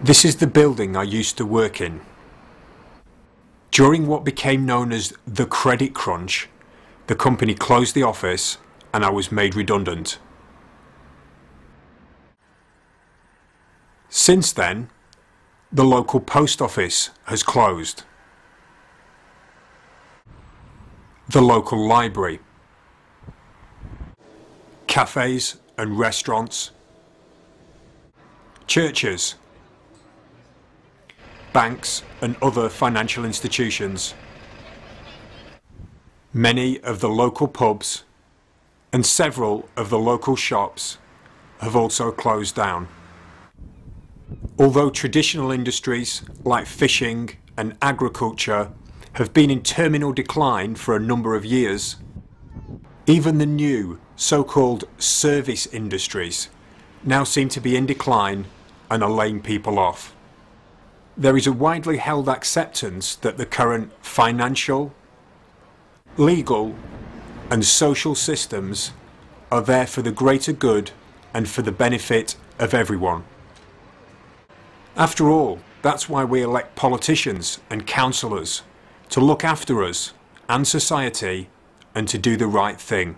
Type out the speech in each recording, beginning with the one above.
This is the building I used to work in. During what became known as the credit crunch, the company closed the office and I was made redundant. Since then, the local post office has closed. The local library, cafes and restaurants, churches, banks and other financial institutions, many of the local pubs and several of the local shops have also closed down. Although traditional industries like fishing and agriculture have been in terminal decline for a number of years, even the new so-called service industries now seem to be in decline and are laying people off. There is a widely held acceptance that the current financial, legal and social systems are there for the greater good and for the benefit of everyone. After all, that's why we elect politicians and councillors, to look after us and society and to do the right thing.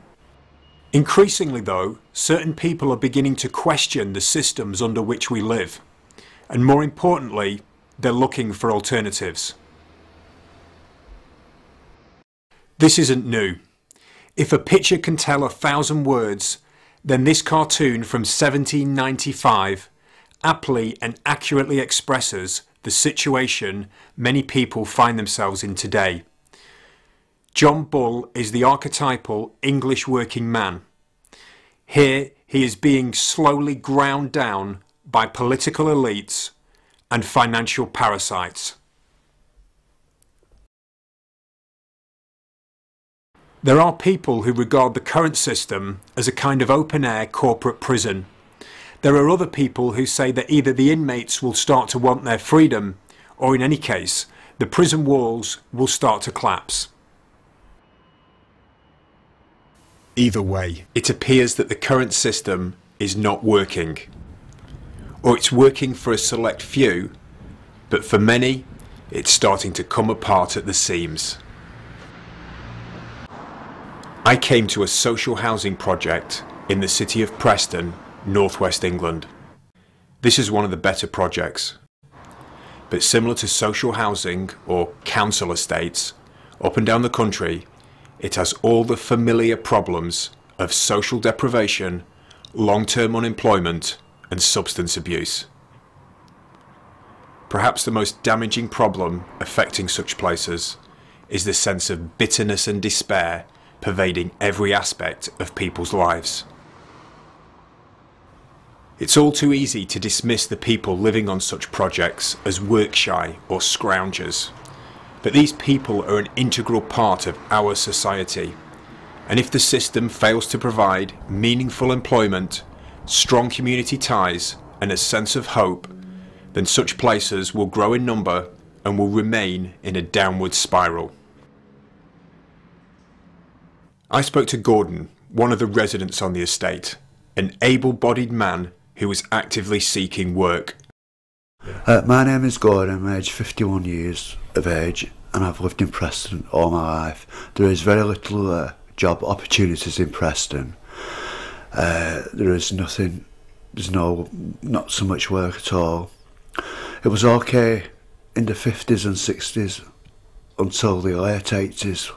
Increasingly though, certain people are beginning to question the systems under which we live, and more importantly, they're looking for alternatives. This isn't new. If a picture can tell 1,000 words, then this cartoon from 1795 aptly and accurately expresses the situation many people find themselves in today. John Bull is the archetypal English working man. Here he is being slowly ground down by political elites and financial parasites. There are people who regard the current system as a kind of open-air corporate prison. There are other people who say that either the inmates will start to want their freedom, or in any case, the prison walls will start to collapse. Either way, it appears that the current system is not working. Or it's working for a select few, but for many, it's starting to come apart at the seams. I came to a social housing project in the city of Preston, northwest England. This is one of the better projects. But similar to social housing or council estates, up and down the country, it has all the familiar problems of social deprivation, long-term unemployment and substance abuse. Perhaps the most damaging problem affecting such places is the sense of bitterness and despair pervading every aspect of people's lives. It's all too easy to dismiss the people living on such projects as work-shy or scroungers, but these people are an integral part of our society, and if the system fails to provide meaningful employment, strong community ties and a sense of hope, then such places will grow in number and will remain in a downward spiral. I spoke to Gordon, one of the residents on the estate, an able-bodied man who was actively seeking work. My name is Gordon, I'm aged 51 years of age and I've lived in Preston all my life. There is very little job opportunities in Preston. There is nothing, not so much work at all. It was okay in the 50s and 60s until the late 80s.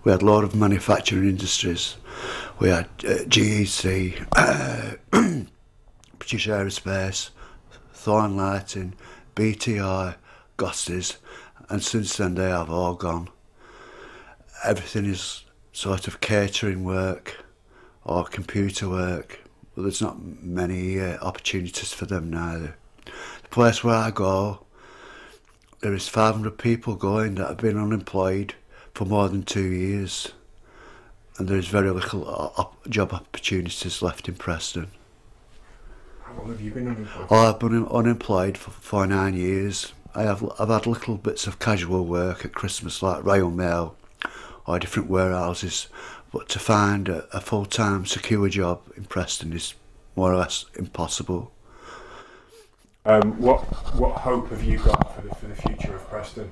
We had a lot of manufacturing industries. We had GEC, British Aerospace, Thorn Lighting, BTI, Gossies, and since then they have all gone. Everything is sort of catering work or computer work, but there's not many opportunities for them neither. The place where I go, there is 500 people going that have been unemployed for more than 2 years, and there is very little job opportunities left in Preston. How long have you been unemployed? Oh, I've been unemployed for 9 years. I've had little bits of casual work at Christmas, like Royal Mail or different warehouses, but to find a full-time secure job in Preston is more or less impossible. What hope have you got for the future of Preston?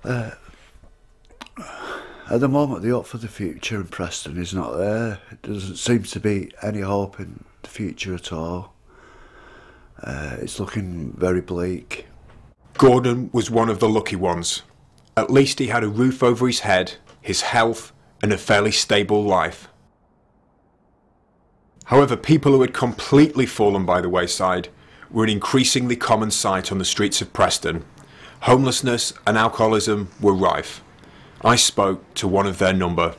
At the moment, the hope for the future in Preston is not there. It doesn't seem to be any hope in the future at all. It's looking very bleak. Gordon was one of the lucky ones. At least he had a roof over his head, his health, and a fairly stable life. However, people who had completely fallen by the wayside were an increasingly common sight on the streets of Preston. Homelessness and alcoholism were rife. I spoke to one of their number.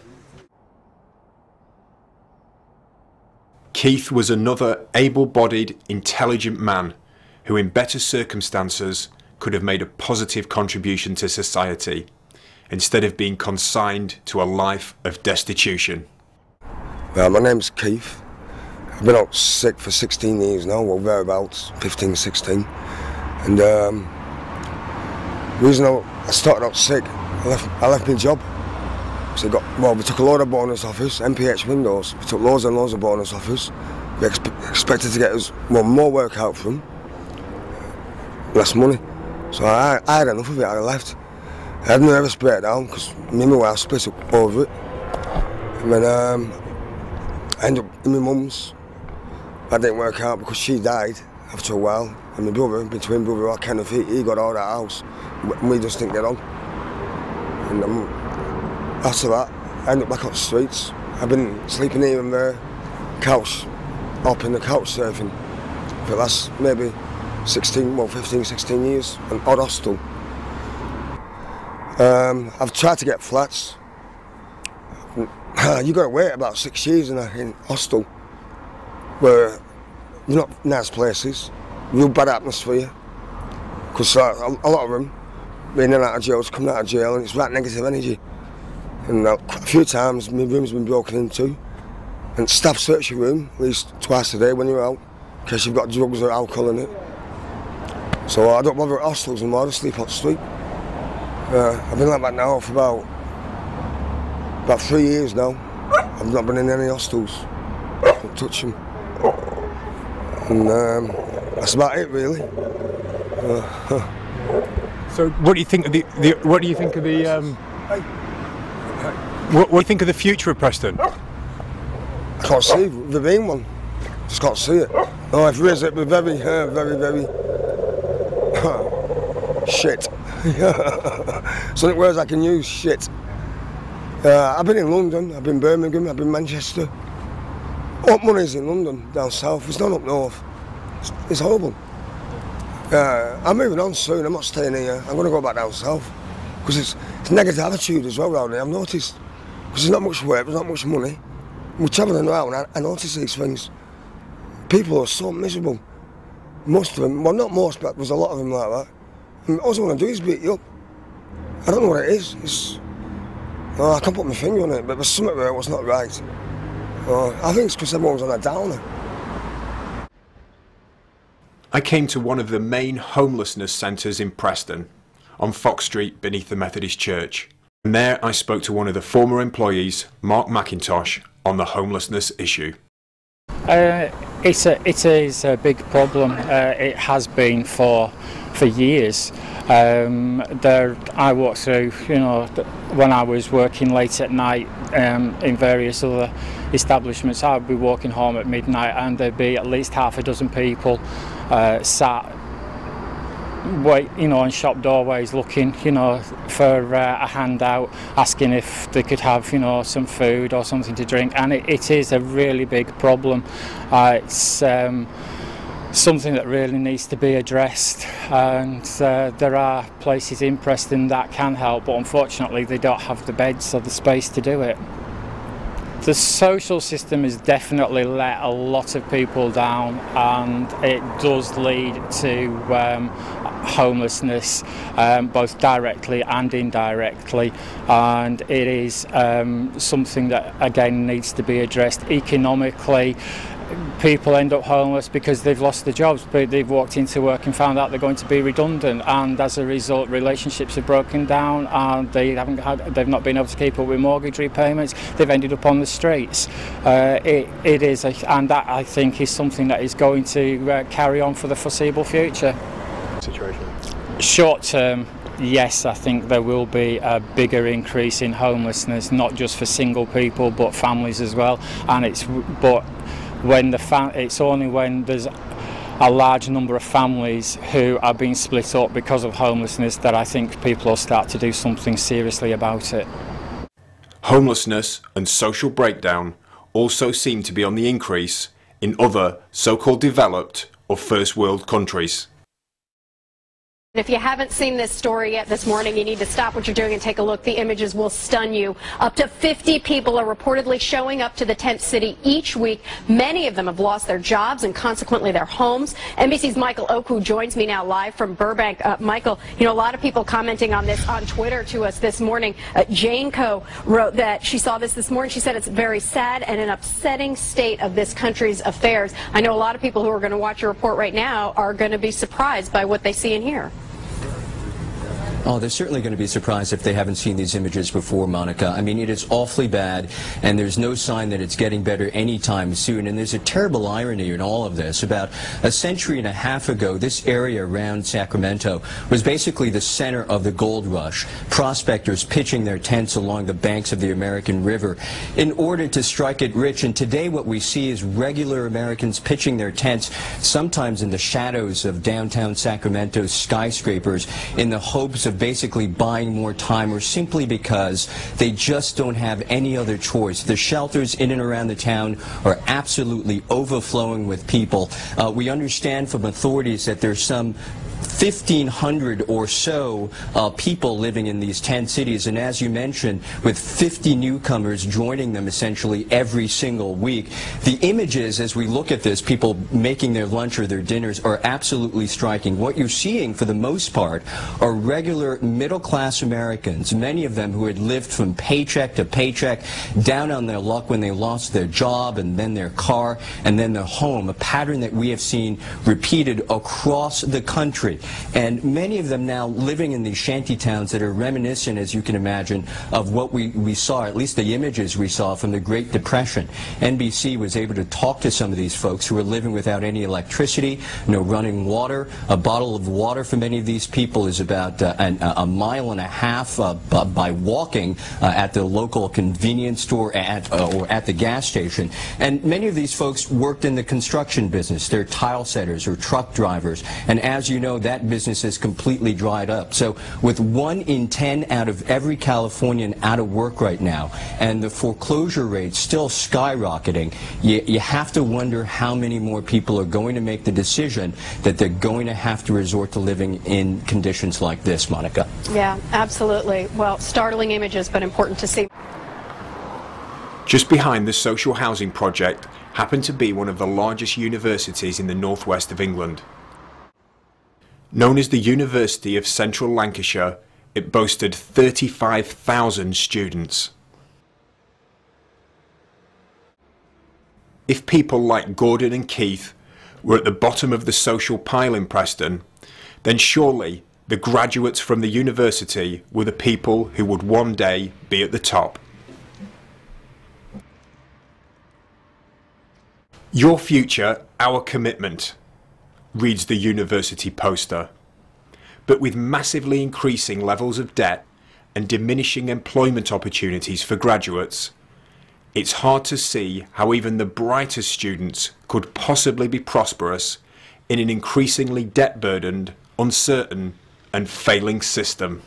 Keith was another able-bodied, intelligent man who in better circumstances could have made a positive contribution to society instead of being consigned to a life of destitution. Well, my name's Keith. I've been out sick for 16 years now, well, thereabouts, 15, 16. And the reason I started out sick, I left my job. So we took a load of bonus offers, MPH windows. We took loads and loads of bonus offers. We expected to get us more work out from less money. So I had enough of it, I left. I had a nervous breakdown because me and my wife split up over it. And then I ended up in my mum's. That didn't work out because she died after a while. And my brother, my twin brother, Kenneth, he got out of that house. And we just didn't get on. And after that, I ended up back on the streets. I've been sleeping here and there, up in the couch surfing for the last maybe 15, 16 years, an odd hostel. I've tried to get flats. You've got to wait about 6 years in hostel, where you're not nice places, real bad atmosphere, because a lot of them, being in and out of jail, coming out of jail, and it's right negative energy. And a few times my room's been broken into, and staff search your room at least twice a day when you're out, in case you've got drugs or alcohol in it. So I don't bother at hostels anymore, I just sleep on the street. I've been like that now for about 3 years now. I've not been in any hostels. Don't touch them. And that's about it, really. So, what do you think of what do you think of the future of Preston? I can't see there being one. Just can't see it. Oh, if there is, it'd be very, very shit. Something words I can use, shit. I've been in London, I've been Birmingham, I've been Manchester. Up money's in London, down south, it's not up north. It's horrible. I'm moving on soon, I'm not staying here. I'm going to go back down south. Because it's negative attitude as well around here, I've noticed. Because there's not much work, there's not much money. We're travelling around, I notice these things. People are so miserable. Most of them, well not most, but there's a lot of them like that. And all they want to do is beat you up. I don't know what it is. I can't put my finger on it, but there's something there what's not right. I think it's because everyone's on a downer. I came to one of the main homelessness centres in Preston, on Fox Street beneath the Methodist Church. And there I spoke to one of the former employees, Mark McIntosh, on the homelessness issue. It is a big problem. It has been for years. I walked through, when I was working late at night in various other establishments, I would be walking home at midnight and there'd be at least half a dozen people sat on shop doorways looking, for a handout, asking if they could have, some food or something to drink, and it is a really big problem. It's something that really needs to be addressed, and there are places in Preston that can help, but unfortunately they don't have the beds or the space to do it. The social system has definitely let a lot of people down, and it does lead to homelessness, both directly and indirectly, and it is something that again needs to be addressed. Economically, people end up homeless because they've lost their jobs, but they've walked into work and found out they're going to be redundant, and as a result relationships have broken down, and they've not been able to keep up with mortgage repayments. They've ended up on the streets. It is, and that I think is something that is going to carry on for the foreseeable future. Situation. Short term, yes, I think there will be a bigger increase in homelessness, not just for single people but families as well. And it's only when there's a large number of families who are being split up because of homelessness that I think people will start to do something seriously about it. Homelessness and social breakdown also seem to be on the increase in other so-called developed or first world countries. If you haven't seen this story yet this morning, you need to stop what you're doing and take a look. The images will stun you. Up to 50 people are reportedly showing up to the tent city each week. Many of them have lost their jobs and consequently their homes. NBC's Michael Oku joins me now live from Burbank. Michael, you know, a lot of people commenting on this on Twitter to us this morning. Jane Co wrote that she saw this morning. She said it's very sad and an upsetting state of this country's affairs. I know a lot of people who are going to watch your report right now are going to be surprised by what they see and hear. Oh, they're certainly going to be surprised if they haven't seen these images before, Monica. I mean, it is awfully bad, and there's no sign that it's getting better anytime soon. And there's a terrible irony in all of this. About a century and a half ago, this area around Sacramento was basically the center of the gold rush. Prospectors pitching their tents along the banks of the American River in order to strike it rich. And today what we see is regular Americans pitching their tents, sometimes in the shadows of downtown Sacramento's skyscrapers, in the hopes of basically buying more time, or simply because they just don't have any other choice. The shelters in and around the town are absolutely overflowing with people. We understand from authorities that there's some 1,500 or so people living in these 10 cities, and as you mentioned, with 50 newcomers joining them essentially every single week. The images, as we look at this, people making their lunch or their dinners, are absolutely striking. What you're seeing, for the most part, are regular middle-class Americans, many of them who had lived from paycheck to paycheck, down on their luck when they lost their job and then their car and then their home, a pattern that we have seen repeated across the country. And many of them now living in these shanty towns that are reminiscent, as you can imagine, of what we saw, at least the images we saw from the Great Depression. NBC was able to talk to some of these folks who were living without any electricity, no running water. A bottle of water for many of these people is about a mile and a half by walking at the local convenience store or at the gas station. And many of these folks worked in the construction business. They're tile setters or truck drivers. And as you know, that business is completely dried up. So with 1 in 10 out of every Californian out of work right now, and the foreclosure rate still skyrocketing, you have to wonder how many more people are going to make the decision that they're going to have to resort to living in conditions like this, Monica. Yeah, absolutely. Well, startling images, but important to see. Just behind the social housing project happened to be one of the largest universities in the northwest of England. Known as the University of Central Lancashire, it boasted 35,000 students. If people like Gordon and Keith were at the bottom of the social pile in Preston, then surely the graduates from the university were the people who would one day be at the top. Your future, our commitment, reads the university poster. But with massively increasing levels of debt and diminishing employment opportunities for graduates, it's hard to see how even the brightest students could possibly be prosperous in an increasingly debt-burdened, uncertain and failing system.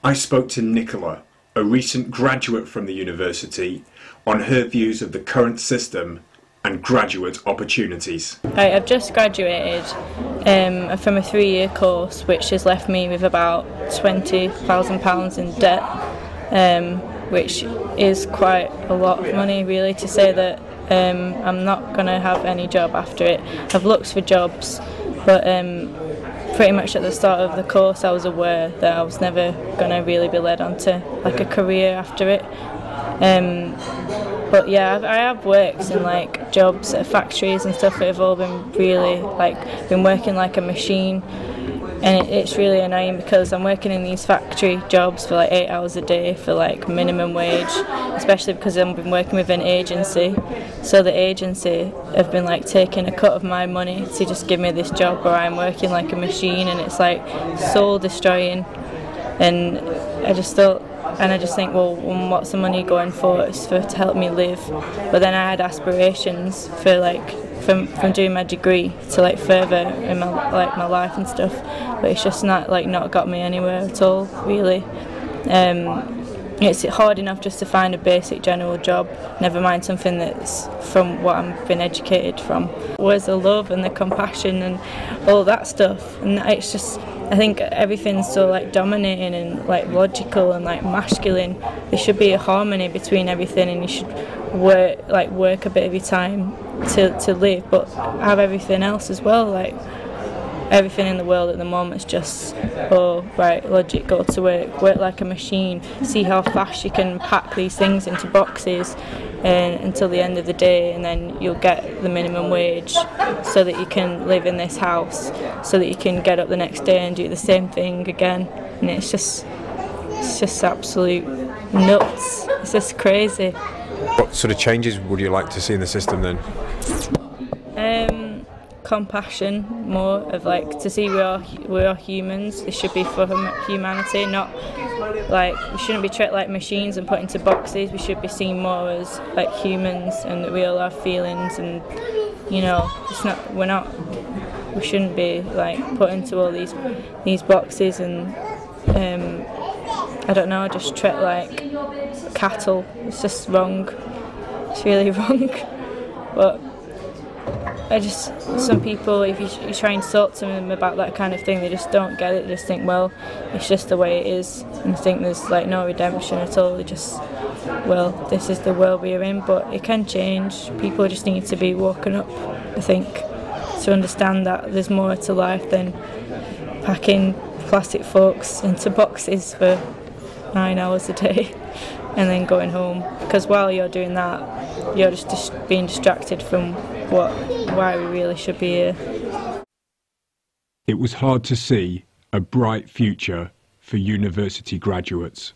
I spoke to Nicola, a recent graduate from the university, on her views of the current system and graduate opportunities. I've just graduated from a 3-year course, which has left me with about £20,000 in debt, which is quite a lot of money, really, to say that I'm not going to have any job after it. I've looked for jobs, but pretty much at the start of the course I was aware that I was never going to really be led onto like a career after it. But yeah, I have worked in like jobs at factories and stuff that have all been really been working like a machine, and it's really annoying because I'm working in these factory jobs for like 8 hours a day for like minimum wage, especially because I've been working with an agency. So the agency have been like taking a cut of my money to just give me this job where I'm working like a machine, and it's like soul destroying. And I just think, well, what's the money going for? It's to help me live. But then I had aspirations for from doing my degree to like further in my life and stuff. But it's just not got me anywhere at all, really. It's hard enough just to find a basic general job, never mind something that's from what I've been educated from. Where's the love and the compassion and all that stuff? And it's just, I think everything's so like dominating and like logical and like masculine. There should be a harmony between everything, and you should work a bit of your time to live, but have everything else as well. Like everything in the world at the moment is just, oh right, logic, go to work like a machine, see how fast you can pack these things into boxes and until the end of the day, and then you'll get the minimum wage so that you can live in this house, so that you can get up the next day and do the same thing again. And it's just absolute nuts. It's just crazy. What sort of changes would you like to see in the system then? Compassion, more of like to see we are humans. This should be for humanity, not like we shouldn't be treated like machines and put into boxes. We should be seen more as like humans, and that we all have feelings, and you know, we shouldn't be like put into all these boxes and I don't know, just treat like cattle. It's just wrong. It's really wrong. But some people, if you try and talk to them about that kind of thing, they just don't get it. They just think, well, it's just the way it is, and I think there's like no redemption at all. They just, well, this is the world we are in, but it can change. People just need to be woken up, I think, to understand that there's more to life than packing plastic forks into boxes for 9 hours a day and then going home. Because while you're doing that, you're just being distracted from why we really should be here. It was hard to see a bright future for university graduates.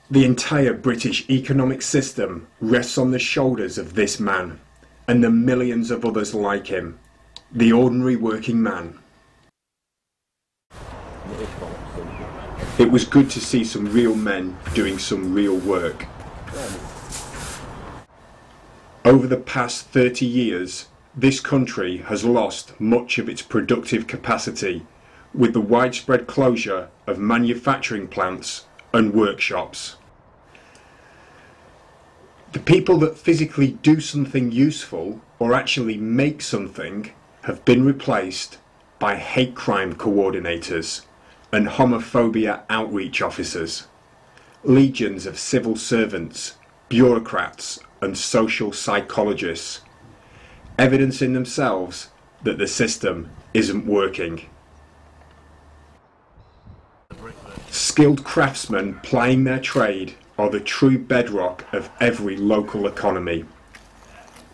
The entire British economic system rests on the shoulders of this man and the millions of others like him, the ordinary working man. It was good to see some real men doing some real work. Over the past 30 years, this country has lost much of its productive capacity with the widespread closure of manufacturing plants and workshops. The people that physically do something useful or actually make something have been replaced by hate crime coordinators and homophobia outreach officers, legions of civil servants, bureaucrats and social psychologists, evidencing themselves that the system isn't working. Skilled craftsmen plying their trade are the true bedrock of every local economy.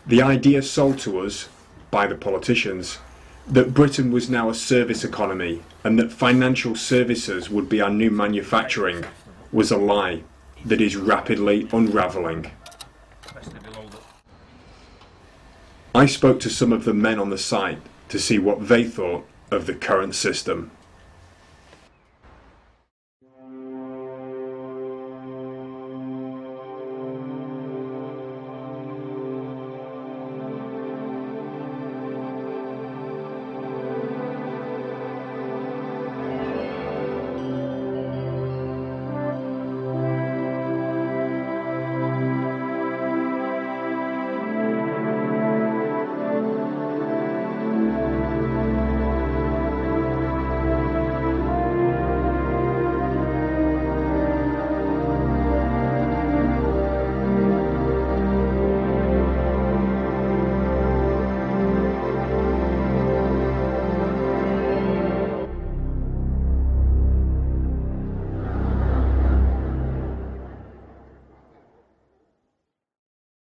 The idea sold to us by the politicians that Britain was now a service economy and that financial services would be our new manufacturing was a lie that is rapidly unravelling. I spoke to some of the men on the site to see what they thought of the current system.